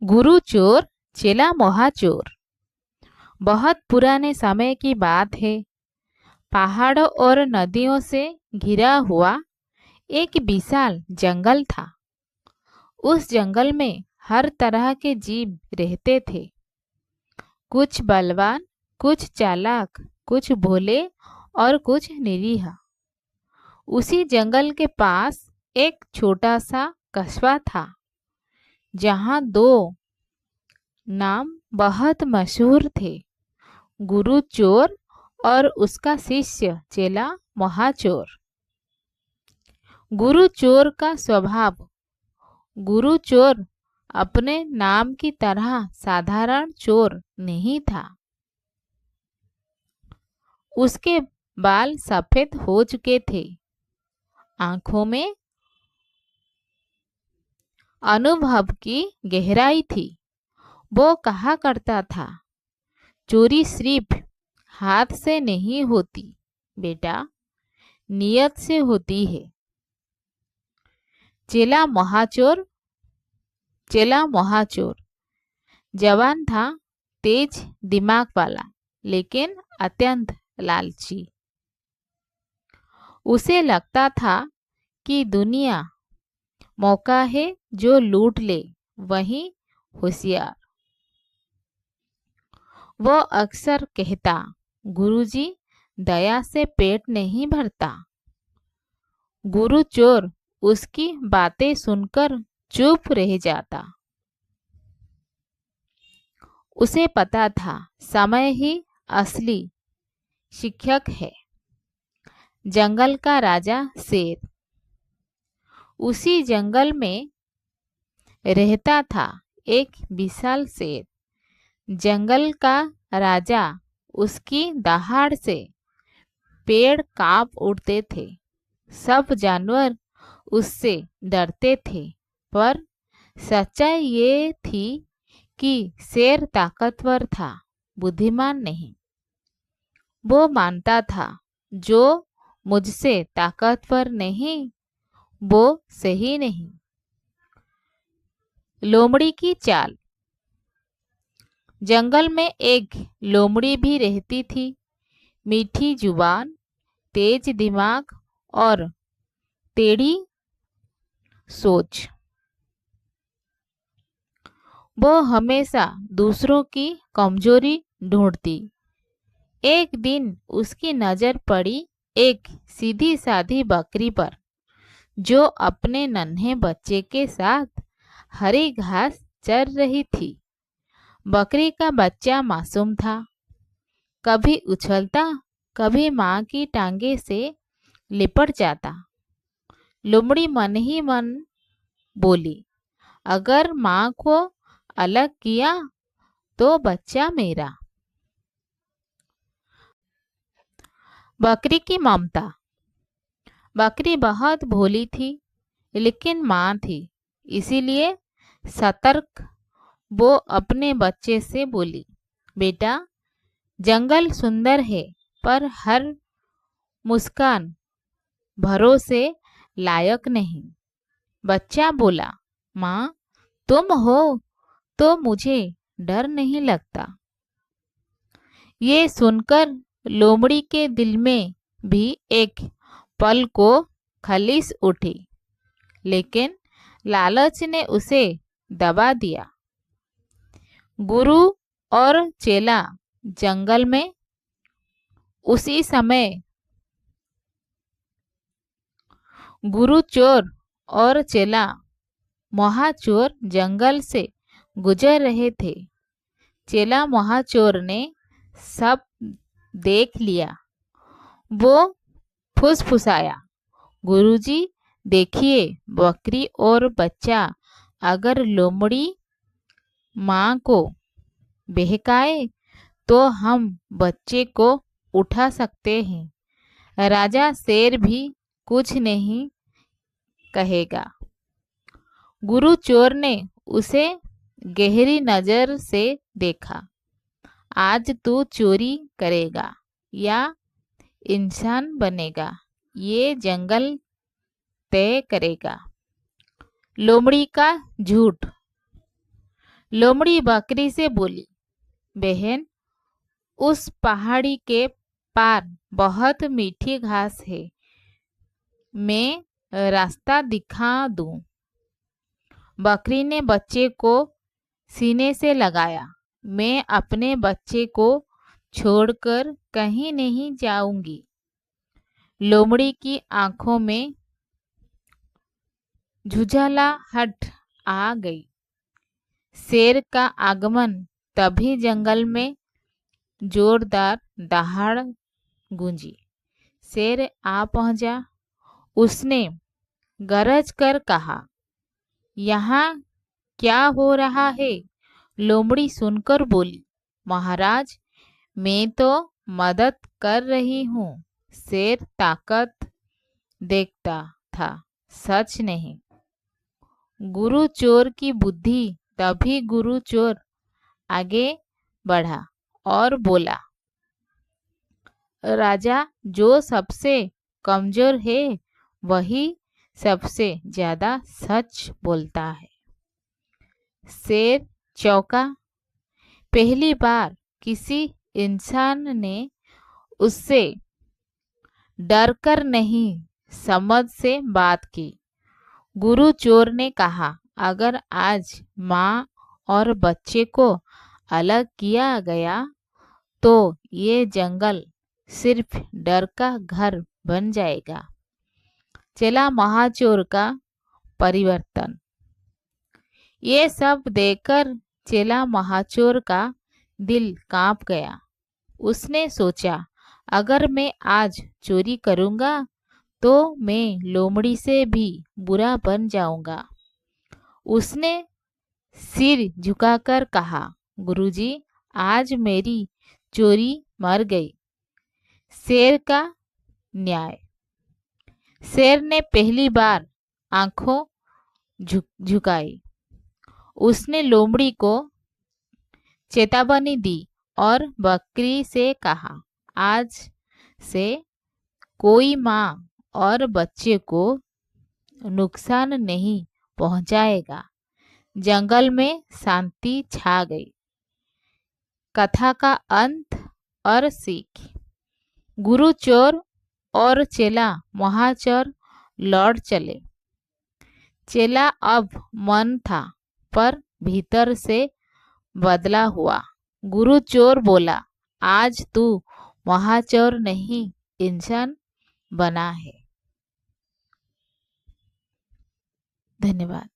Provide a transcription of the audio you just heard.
गुरु चोर चेला महाचोर। बहुत पुराने समय की बात है। पहाड़ों और नदियों से घिरा हुआ एक विशाल जंगल था। उस जंगल में हर तरह के जीव रहते थे। कुछ बलवान, कुछ चालाक, कुछ भोले और कुछ निरीह। उसी जंगल के पास एक छोटा सा कस्बा था जहाँ दो नाम बहुत मशहूर थे, गुरु चोर और उसका शिष्य चेला महाचोर। गुरु चोर का स्वभाव। गुरु चोर अपने नाम की तरह साधारण चोर नहीं था। उसके बाल सफेद हो चुके थे। आंखों में अनुभव की गहराई थी। वो कहा करता था, चोरी सिर्फ हाथ से नहीं होती बेटा, नियत से होती है। चेला महाचोर जवान था, तेज दिमाग वाला, लेकिन अत्यंत लालची। उसे लगता था कि दुनिया मौका है जो लूट ले, वही होशियार। वो अक्सर कहता, गुरुजी, दया से पेट नहीं भरता। गुरु चोर उसकी बातें सुनकर चुप रह जाता। उसे पता था समय ही असली शिक्षक है। जंगल का राजा शेर। उसी जंगल में रहता था एक विशाल शेर। जंगल का राजा, उसकी दहाड़ से पेड़ कांप उठते थे। सब जानवर उससे डरते थे, पर सच्चाई ये थी कि शेर ताकतवर था, बुद्धिमान नहीं। वो मानता था, जो मुझसे ताकतवर नहीं वो सही नहीं। लोमड़ी की चाल। जंगल में एक लोमड़ी भी रहती थी। मीठी जुबान, तेज दिमाग और टेढ़ी सोच। वो हमेशा दूसरों की कमजोरी ढूंढती। एक दिन उसकी नजर पड़ी एक सीधी साधी बकरी पर, जो अपने नन्हे बच्चे के साथ हरी घास चर रही थी। बकरी का बच्चा मासूम था, कभी उछलता, कभी माँ की टांगे से लिपट जाता। लोमड़ी मन ही मन बोली, अगर माँ को अलग किया तो बच्चा मेरा। बकरी की ममता। बकरी बहुत भोली थी, लेकिन माँ थी, इसीलिए सतर्क वो अपने बच्चे से बोली, बेटा, जंगल सुंदर है, पर हर मुस्कान भरोसे लायक नहीं। बच्चा बोला, माँ, तुम हो तो मुझे डर नहीं लगता। ये सुनकर लोमड़ी के दिल में भी एक पल को खलीस उठी, लेकिन लालच ने उसे दबा दिया। गुरु और चेला जंगल में। उसी समय गुरु चोर और चेला महाचोर जंगल से गुजर रहे थे। चेला महाचोर ने सब देख लिया। वो फुसफुसाया, गुरुजी, देखिए, बकरी और बच्चा अगर लोमड़ी माँ को बहकाए तो हम बच्चे को उठा सकते हैं। राजा शेर भी कुछ नहीं कहेगा। गुरु चोर ने उसे गहरी नजर से देखा। आज तू चोरी करेगा या इंसान बनेगा, ये जंगल तय करेगा। लोमड़ी का झूठ। लोमड़ी बकरी से बोली, बहन, उस पहाड़ी के पार बहुत मीठी घास है, मैं रास्ता दिखा दूं। बकरी ने बच्चे को सीने से लगाया। मैं अपने बच्चे को छोड़कर कहीं नहीं जाऊंगी। लोमड़ी की आंखों में झुंझलाहट आ गई। शेर का आगमन। तभी जंगल में जोरदार दहाड़ गूंजी। शेर आ पहुंचा। उसने गरज कर कहा, यहाँ क्या हो रहा है? लोमड़ी सुनकर बोली, महाराज, मैं तो मदद कर रही हूँ। शेर ताकत देखता था, सच नहीं। गुरु चोर की बुद्धि। तभी गुरु चोर आगे बढ़ा और बोला, राजा, जो सबसे कमजोर है वही सबसे ज्यादा सच बोलता है। शेर चौंका। पहली बार किसी इंसान ने उससे डरकर नहीं, समझ से बात की। गुरु चोर ने कहा, अगर आज माँ और बच्चे को अलग किया गया तो ये जंगल सिर्फ डर का घर बन जाएगा। चला महाचोर का परिवर्तन। ये सब देखकर चेला महाचोर का दिल कांप गया। उसने सोचा, अगर मैं आज चोरी करूंगा तो मैं लोमड़ी से भी बुरा बन जाऊंगा। उसने सिर झुकाकर कहा, गुरुजी, आज मेरी चोरी मर गई। शेर का न्याय। शेर ने पहली बार आंखों झुकाई। उसने लोमड़ी को चेतावनी दी और बकरी से कहा, आज से कोई माँ और बच्चे को नुकसान नहीं पहुंचाएगा। जंगल में शांति छा गई। कथा का अंत और सीख। गुरु चोर और चेला महाचोर लौट चले। चेला अब मन था पर भीतर से बदला हुआ। गुरु चोर बोला, आज तू महाचोर नहीं, इंसान बना है। धन्यवाद।